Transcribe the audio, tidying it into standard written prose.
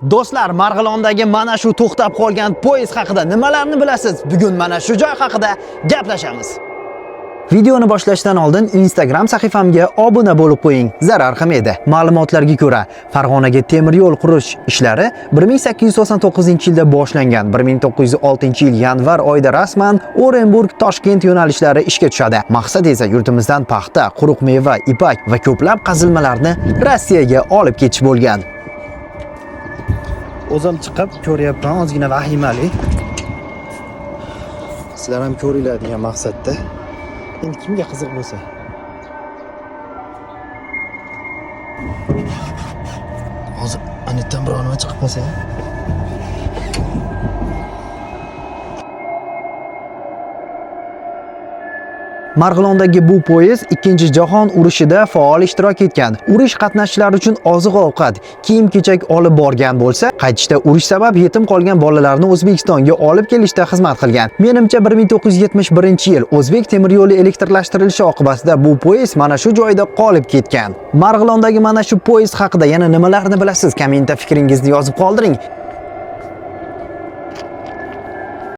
Do'stlar, Marg'ilondagi mana shu to'xtab qolgan poyezd haqida nimalarni bilasiz? Bugun mana shu joy haqida gaplashamiz. Videoni boshlashdan oldin Instagram sahifamga obuna bo'lib qo'ying. Zarar qilmaydi. Ma'lumotlarga ko'ra, Farg'onaga temir yo'l qurish ishlari 1899-yilda boshlangan. 1906-yil yanvar oyida rasman Orenburg-Toshkent yo'nalishlari ishga tushadi. Maqsad esa yurtimizdan paxta, quruq meva, ipak va ko'plab qazilmalarni Rossiyaga olib ketish bo'lgan. O'zim chiqib ko'ryapman, ozgina vahimali. Sizlar ham ko'ringlar degan maqsadda. Endi kimga qiziq bo'lsa. Hozir anetdan biror nima chiqib qolsa. Marg'ilondagi bu poyezd 2-jahon urushida faol ishtirok etgan. Urush qatnashchilari uchun oziq-ovqat, kiyim-kechak olib borgan bo'lsa, qaytishda urush sabab yetim qolgan bolalarni O'zbekistonga olib kelishda xizmat qilgan. Menimcha 1971-yil O'zbek temir yo'li elektrlashtirilishi oqibatida bu poyezd mana shu joyda qolib ketgan. Marg'ilondagi mana shu poyezd haqida yana nimalarni bilasiz? Kommentda fikringizni yozib qoldiring.